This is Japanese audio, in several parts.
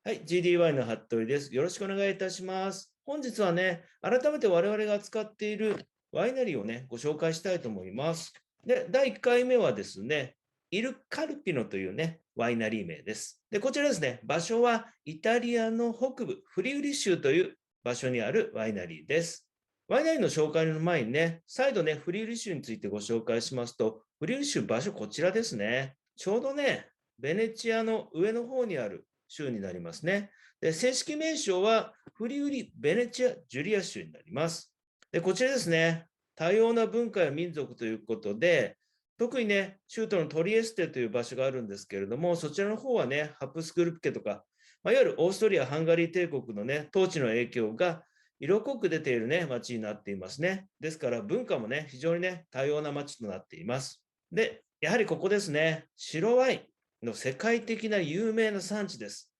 はい、GD ワインの服部です。よろしくお願いいたします。本日はね、改めて我々が扱っているワイナリーをね、ご紹介したいと思います。で、第1回目はですね、イル・カルピノというね、ワイナリー名です。で、こちらですね、場所はイタリアの北部、フリウリ州という場所にあるワイナリーです。ワイナリーの紹介の前にね、再度ね、フリウリ州についてご紹介しますと、フリウリ州場所こちらですね。ちょうどね、ベネチアの上の方にある州になりますね。で、正式名称はフリウリ・ベネチア・ジュリア州になります。で、こちらですね、多様な文化や民族ということで、特にね、州都のトリエステという場所があるんですけれども、そちらの方はね、ハプスクルプ家とか、いわゆるオーストリア・ハンガリー帝国のね、統治の影響が色濃く出ているね、町になっていますね。ですから文化もね、非常にね、多様な町となっています。で、やはりここですね、白ワインの世界的な有名な産地です。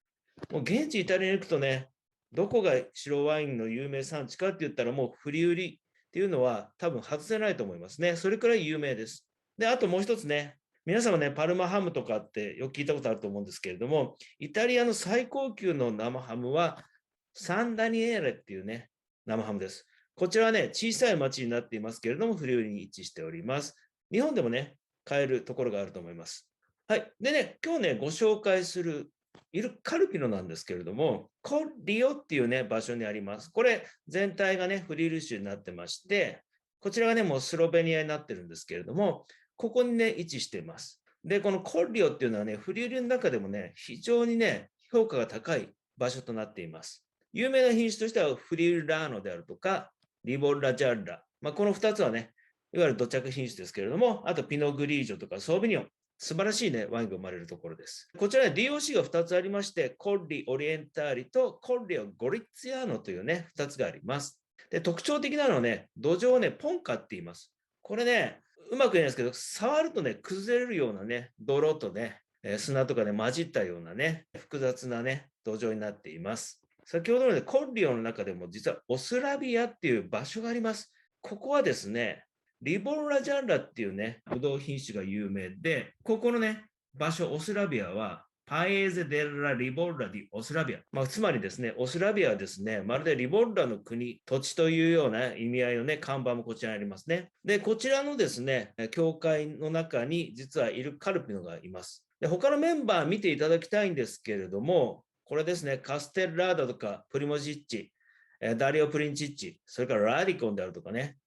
もう現地イタリアに行くとね、どこが白ワインの有名産地かって言ったらもう振り売りっていうのは多分外せないと思いますね。それくらい有名です。で、あともう一つね、皆様ね、パルマハムとかってよく聞いたことあると思うんですけれども、イタリアの最高級の生ハムはサンダニエーレっていうね、生ハムです。こちらはね、小さい町になっていますけれども、フリウリに位置しております。日本でもね、買えるところがあると思います。はい。でね、今日ね、ご紹介するイル・カルピノなんですけれども、コリオっていうね、場所にあります。これ、全体がね、フリール州になってまして、こちらがね、もうスロベニアになってるんですけれども、ここにね、位置しています。で、このコリオっていうのはね、フリールの中でもね、非常にね、評価が高い場所となっています。有名な品種としては、フリールラーノであるとか、リボラジャッラ。この2つはね、いわゆる土着品種ですけれども、あとピノグリージョとかソービニョン、素晴らしいね、ワインが生まれるところです。こちらね、DOC が2つありまして、コッリオリエンターリとコッリオゴリッツィアーノというね、2つがあります。で、特徴的なのはね、土壌をね、ポンカって言います。これね、うまく言えないですけど、触るとね、崩れるようなね、泥とね、砂とかね、混じったようなね、複雑なね、土壌になっています。先ほどのね、コッリオの中でも実はオスラビアっていう場所があります。ここはですね、リボンラジャンラっていうね、ブドウ品種が有名で、ここのね、場所、オスラビアは、パエーゼ・デラ・リボンラ・ディ・オスラビア。つまりですね、オスラビアはですね、まるでリボンラの国、土地というような意味合いのね、看板もこちらにありますね。で、こちらのですね、教会の中に実はイル・カルピノがいます。で、他のメンバー見ていただきたいんですけれども、これですね、カステッラーダとか、プリモジッチ、ダリオ・プリンチッチ、それからラディコンであるとかね、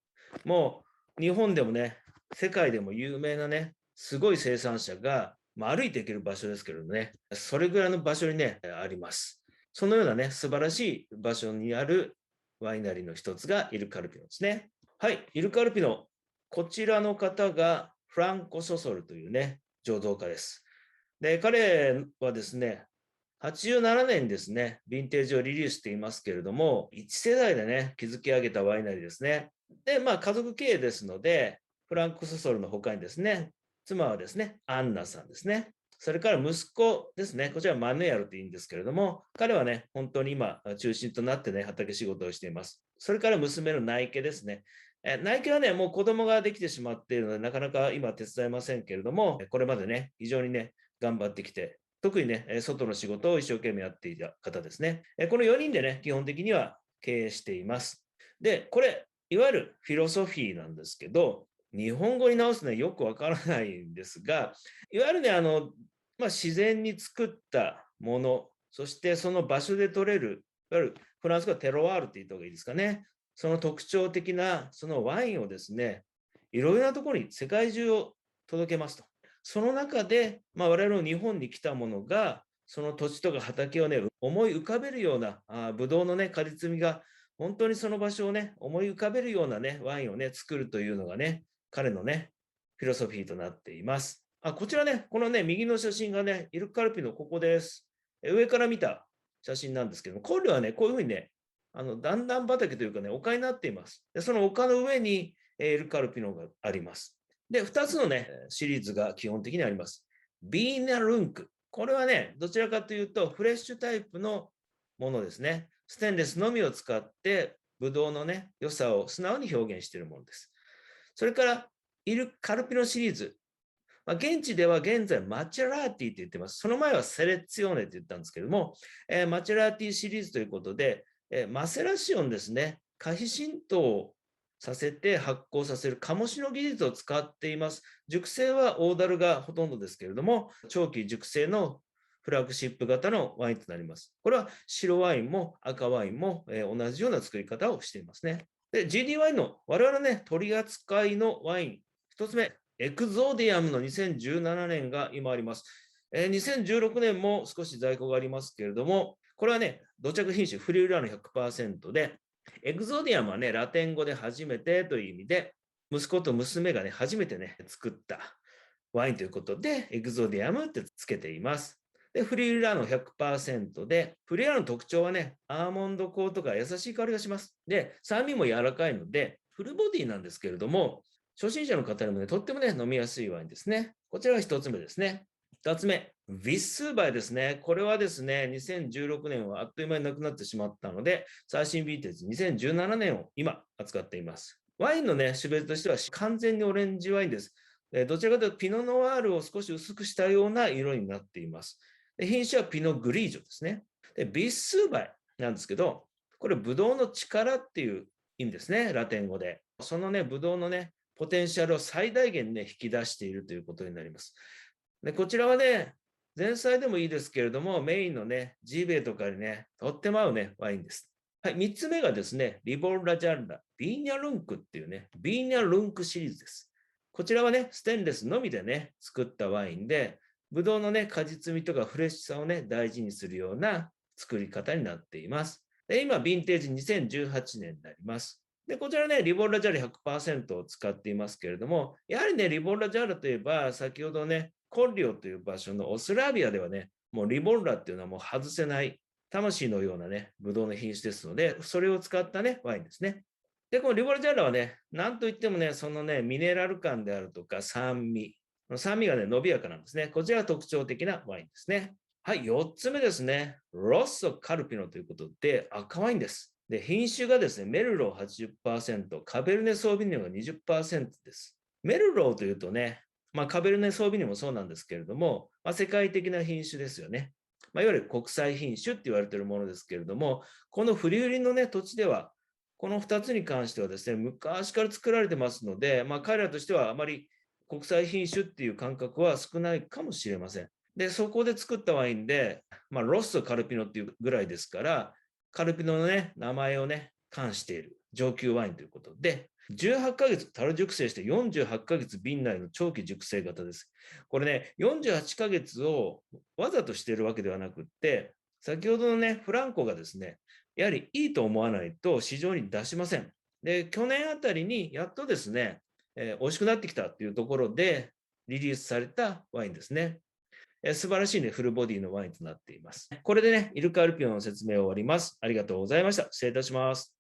もう日本でもね、世界でも有名なね、すごい生産者が、歩いていける場所ですけどね、それぐらいの場所にね、あります。そのようなね、素晴らしい場所にあるワイナリーの一つがイルカルピノですね。はい、イルカルピノ。こちらの方がフランコ・ソソルというね、醸造家です。で、彼はですね、87年にですね、ヴィンテージをリリースしていますけれども、1世代でね、築き上げたワイナリーですね。で、家族経営ですので、フランク・ソソルの他にですね、妻はですね、アンナさんですね。それから息子ですね、こちらはマヌエルというんですけれども、彼はね、本当に今、中心となってね、畑仕事をしています。それから娘のナイケですね。ナイケはね、もう子供ができてしまっているので、なかなか今手伝いませんけれども、これまでね、非常にね、頑張ってきて、特にね、外の仕事を一生懸命やっていた方ですね。この4人でね、基本的には経営しています。で、これ、いわゆるフィロソフィーなんですけど、日本語に直すのはよくわからないんですが、いわゆるね、自然に作ったもの、そしてその場所で取れる、いわゆるフランス語はテロワールって言った方がいいですかね。その特徴的なそのワインをですね、いろいろなところに世界中を届けますと。その中で、我々の日本に来たものが、その土地とか畑をね、思い浮かべるような、ブドウのね、果実味が、本当にその場所をね、思い浮かべるようなね、ワインをね、作るというのがね、彼のね、フィロソフィーとなっています。こちらね、このね、右の写真がね、イルカルピのここです。上から見た写真なんですけども、これはね、こういうふうにね、段々畑というかね、丘になっています。でその丘の上に、イルカルピノがあります。で、2つのね、シリーズが基本的にあります。ビーナルンク。これはね、どちらかというと、フレッシュタイプのものですね。ステンレスのみを使って、ブドウのね、良さを素直に表現しているものです。それから、イル・カルピノシリーズ。現地では現在マチェラーティって言ってます。その前はセレッツィオーネって言ったんですけども、マチェラーティシリーズということで、マセラシオンですね、可否浸透させて発酵させる醸しの技術を使っています。熟成は大樽がほとんどですけれども、長期熟成のフラッグシップ型のワインとなります。これは白ワインも赤ワインも同じような作り方をしていますね。で、GD ワインの我々ね、取り扱いのワイン、一つ目、エクゾディアムの2017年が今あります。2016年も少し在庫がありますけれども、これはね、土着品種フリーラーの 100% で、エクゾディアムはね、ラテン語で初めてという意味で、息子と娘がね、初めてね、作ったワインということで、エクゾディアムってつけています。で、フリーラーの 100% で、フリーラーの特徴はね、アーモンド香とか優しい香りがします。で、酸味も柔らかいので、フルボディなんですけれども、初心者の方にもね、とってもね、飲みやすいワインですね。こちらが一つ目ですね。二つ目、ヴィッスーバイですね。これはですね、2016年はあっという間になくなってしまったので、最新ヴィンテージ2017年を今扱っています。ワインのね、種別としては完全にオレンジワインです。どちらかというとピノノワールを少し薄くしたような色になっています。で品種はピノグリージョですね。でヴィッスーバイなんですけど、これブドウの力っていう意味ですね、ラテン語で。そのね、ブドウのね、ポテンシャルを最大限ね、引き出しているということになります。でこちらはね、前菜でもいいですけれども、メインのね、ジーベイとかにね、とっても合うね、ワインです。はい、3つ目がですね、リボンラジャンラ、ビーニャルンクっていうね、ビーニャルンクシリーズです。こちらはね、ステンレスのみでね、作ったワインで、ブドウのね、果実味とかフレッシュさをね、大事にするような作り方になっています。で今、ヴィンテージ2018年になります。で、こちらね、リボンラジャール 100% を使っていますけれども、やはりね、リボンラジャールといえば、先ほどね、コンリオという場所のオスラビアではね、もうリボンラっていうのはもう外せない魂のようなね、ブドウの品種ですので、それを使ったね、ワインですね。で、このリボルジャーラはね、なんといってもね、そのね、ミネラル感であるとか酸味、酸味がね、伸びやかなんですね。こちらが特徴的なワインですね。はい、4つ目ですね。ロッソカルピノということで、赤ワインです。で、品種がですね、メルロー 80%、カベルネ・ソービニョンが 20% です。メルローというとね、カベルネ・ソービニョンもそうなんですけれども、世界的な品種ですよね。いわゆる国際品種って言われているものですけれども、このフリウリのね、土地では、この2つに関してはですね、昔から作られてますので、彼らとしてはあまり国際品種っていう感覚は少ないかもしれません。で、そこで作ったワインで、ロッソカルピノっていうぐらいですから、カルピノのね、名前をね、冠している上級ワインということで、18ヶ月、樽熟成して48ヶ月瓶内の長期熟成型です。これね、48ヶ月をわざとしているわけではなくって、先ほどのね、フランコがですね、やはりいいと思わないと市場に出しません。で、去年あたりにやっとですね、美味しくなってきたというところでリリースされたワインですね。素晴らしいね、フルボディのワインとなっています。これでね、イルカアルピオンの説明を終わります。ありがとうございました。失礼いたします。